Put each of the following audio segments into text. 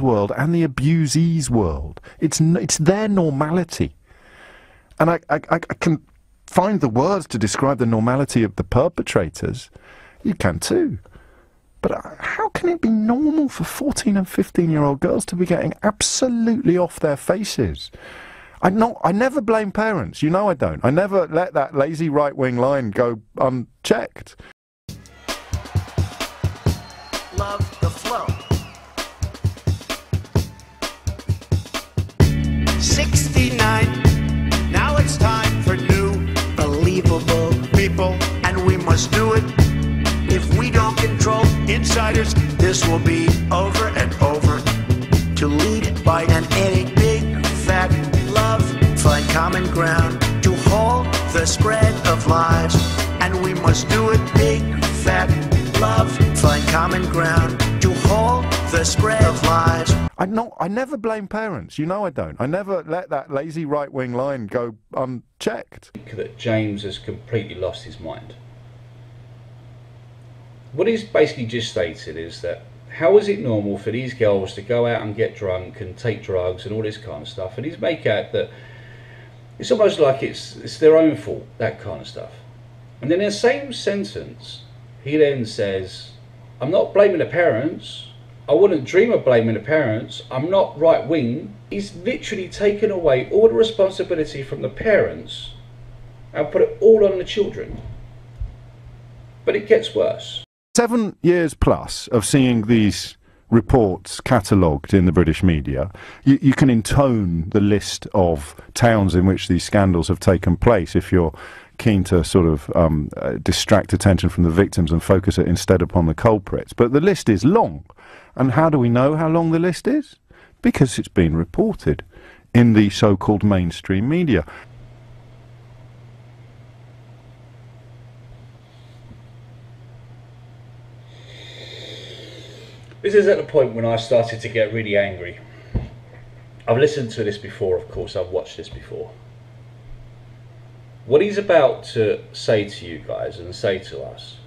world and the abusee's world. It's their normality. And I can find the words to describe the normality of the perpetrators. You can too. But how can it be normal for 14 and 15-year-old girls to be getting absolutely off their faces? I never blame parents. You know I don't. I never let that lazy right-wing line go unchecked. Love the flow. 69. Now it's time for new, believable people, and we must do it. If we don't control insiders, this will be over and over. To lead by an edit, big fat love, find common ground to hold the spread of lies, and we must do it. Big fat love, find common ground to hold the spread of lies. I never blame parents. You know I don't. I never let that lazy right-wing line go unchecked. That James has completely lost his mind. What he's basically just stated is that how is it normal for these girls to go out and get drunk and take drugs and all this kind of stuff, and he's make out that it's almost like it's their own fault, that kind of stuff. And then in the same sentence he then says, I'm not blaming the parents, I wouldn't dream of blaming the parents, I'm not right wing. He's literally taken away all the responsibility from the parents and put it all on the children. But it gets worse. 7 years plus of seeing these reports catalogued in the British media, you can intone the list of towns in which these scandals have taken place if you're keen to sort of distract attention from the victims and focus it instead upon the culprits. But the list is long. And how do we know how long the list is? Because it's been reported in the so-called mainstream media. This is at the point when I started to get really angry. I've listened to this before, of course, I've watched this before. What he's about to say to you guys and say to us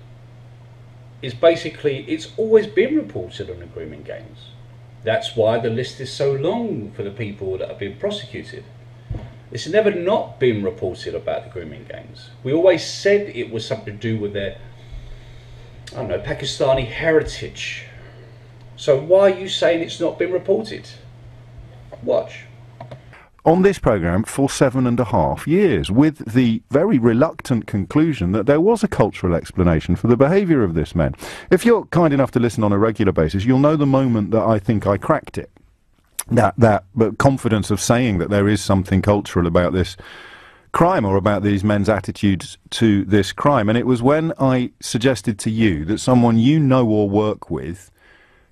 is basically, it's always been reported on the grooming gangs. That's why the list is so long for the people that have been prosecuted. It's never not been reported about the grooming gangs. We always said it was something to do with their, I don't know, Pakistani heritage. So why are you saying it's not been reported? Watch. On this programme for 7.5 years, with the very reluctant conclusion that there was a cultural explanation for the behaviour of this man. If you're kind enough to listen on a regular basis, you'll know the moment that I think I cracked it. That confidence of saying that there is something cultural about this crime or about these men's attitudes to this crime. And it was when I suggested to you that someone you know or work with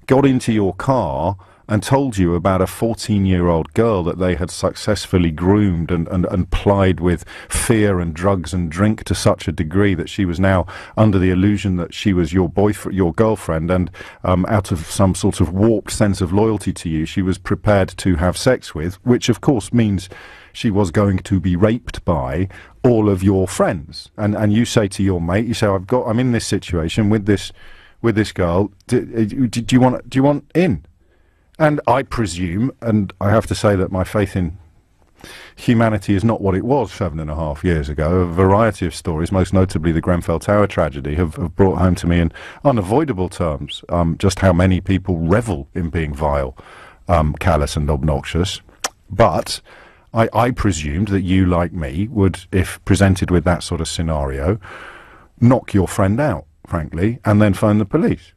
got into your car and told you about a 14-year-old girl that they had successfully groomed and plied with fear and drugs and drink to such a degree that she was now under the illusion that she was your boyfriend, your girlfriend, and out of some sort of warped sense of loyalty to you, she was prepared to have sex with, which of course means she was going to be raped by all of your friends. And you say to your mate, you say, I'm in this situation with this girl, do you want in? And I presume, and I have to say that my faith in humanity is not what it was 7.5 years ago. A variety of stories, most notably the Grenfell Tower tragedy, have brought home to me in unavoidable terms just how many people revel in being vile, callous and obnoxious. But I presumed that you, like me, would, if presented with that sort of scenario, knock your friend out, frankly, and then phone the police.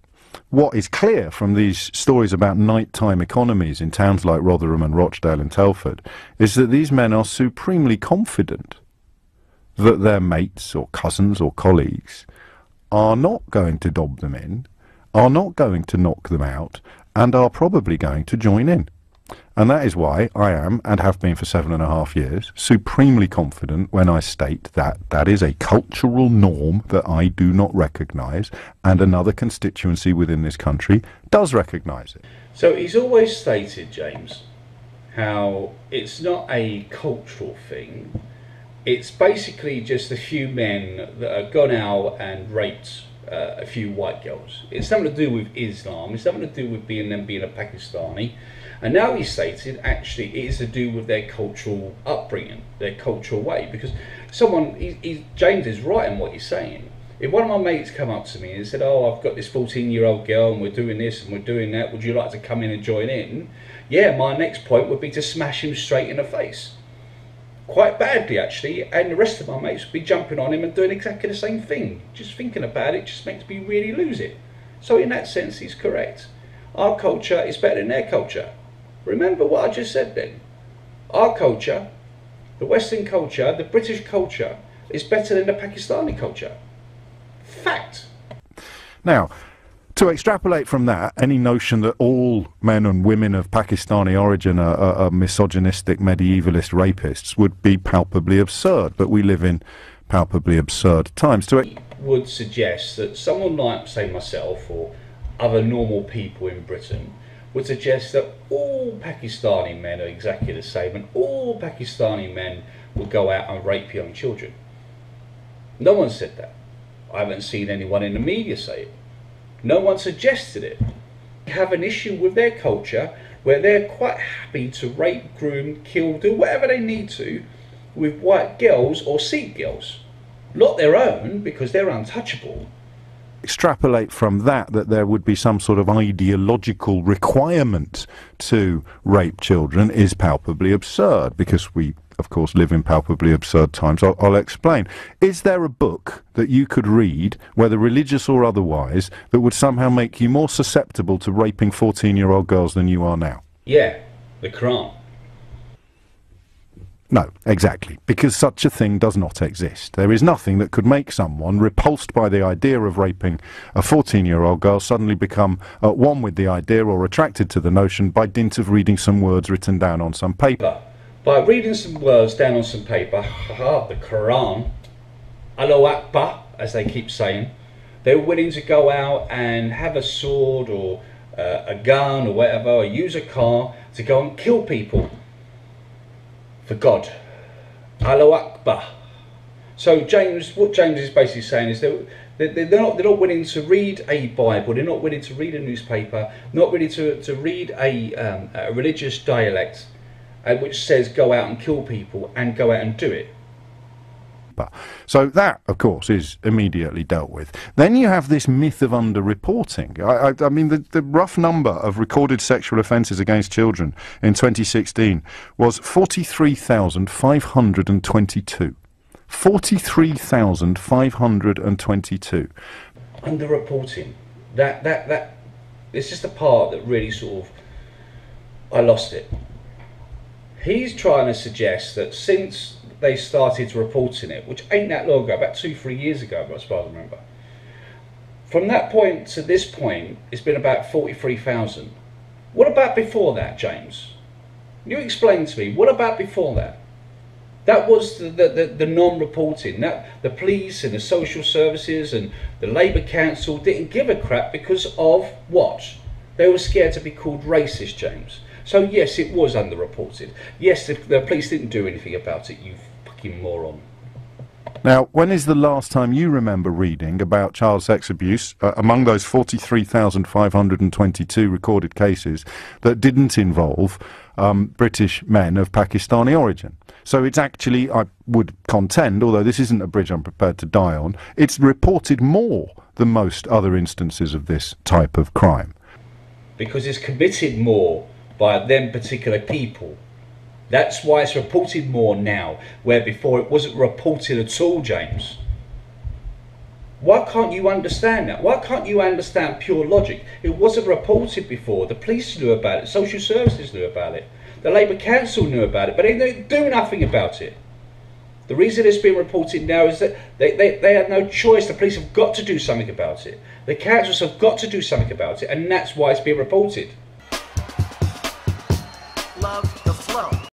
What is clear from these stories about nighttime economies in towns like Rotherham and Rochdale and Telford is that these men are supremely confident that their mates or cousins or colleagues are not going to dob them in, are not going to knock them out, and are probably going to join in. And that is why I am, and have been for 7.5 years, supremely confident when I state that that is a cultural norm that I do not recognise, and another constituency within this country does recognise it. So he's always stated, James, how it's not a cultural thing. It's basically just a few men that have gone out and raped a few white girls. It's nothing to do with Islam. It's nothing to do with being a Pakistani. And now he's stated actually it is to do with their cultural upbringing, their cultural way. Because James is right in what he's saying. If one of my mates come up to me and said, "Oh, I've got this 14-year-old girl and we're doing this and we're doing that, would you like to come in and join in?" Yeah, my next point would be to smash him straight in the face. Quite badly actually, and the rest of my mates would be jumping on him and doing exactly the same thing. Just thinking about it just makes me really lose it. So in that sense he's correct. Our culture is better than their culture. Remember what I just said then. Our culture, the Western culture, the British culture is better than the Pakistani culture. Fact. Now, to extrapolate from that, any notion that all men and women of Pakistani origin are misogynistic, medievalist rapists would be palpably absurd, but we live in palpably absurd times. Would suggest that someone like, say, myself or other normal people in Britain would suggest that all Pakistani men are exactly the same and all Pakistani men will go out and rape young children. No one said that. I haven't seen anyone in the media say it. No one suggested it. They have an issue with their culture where they're quite happy to rape, groom, kill, do whatever they need to with white girls or Sikh girls. Not their own, because they're untouchable. Extrapolate from that there would be some sort of ideological requirement to rape children is palpably absurd, because we, of course, live in palpably absurd times. I'll explain. Is there a book that you could read, whether religious or otherwise, that would somehow make you more susceptible to raping 14-year-old girls than you are now? Yeah, the Quran. No, exactly, because such a thing does not exist. There is nothing that could make someone repulsed by the idea of raping a 14-year-old girl suddenly become at one with the idea or attracted to the notion by dint of reading some words written down on some paper. By reading some words down on some paper, the Quran, Allahu Akbar, as they keep saying, they're willing to go out and have a sword or a gun or whatever, or use a car to go and kill people for God. Allahu Akbar. So what James is basically saying is that they're not willing to read a Bible, they're not willing to read a newspaper, not willing to read a religious dialect which says go out and kill people and go out and do it. So that, of course, is immediately dealt with. Then you have this myth of underreporting. I mean, the rough number of recorded sexual offences against children in 2016 was 43,522. 43,522. Underreporting. That it's just the part that really sort of I lost it. He's trying to suggest that since they started reporting it, which ain't that long ago, about 2-3 years ago, as far as I remember. From that point to this point, it's been about 43,000. What about before that, James? You explain to me, what about before that? That was the non-reporting. That the police and the social services and the Labour Council didn't give a crap because of what? They were scared to be called racist, James. So yes, it was underreported. Yes, the police didn't do anything about it, you fucking moron. Now, when is the last time you remember reading about child sex abuse among those 43,522 recorded cases that didn't involve British men of Pakistani origin? So it's actually, I would contend, although this isn't a bridge I'm prepared to die on, it's reported more than most other instances of this type of crime. Because it's committed more by them particular people. That's why it's reported more now, where before it wasn't reported at all, James. Why can't you understand that? Why can't you understand pure logic? It wasn't reported before. The police knew about it, social services knew about it, the Labour Council knew about it, but they didn't do nothing about it. The reason it's being reported now is that they have no choice. The police have got to do something about it. The councils have got to do something about it, and that's why it's being reported.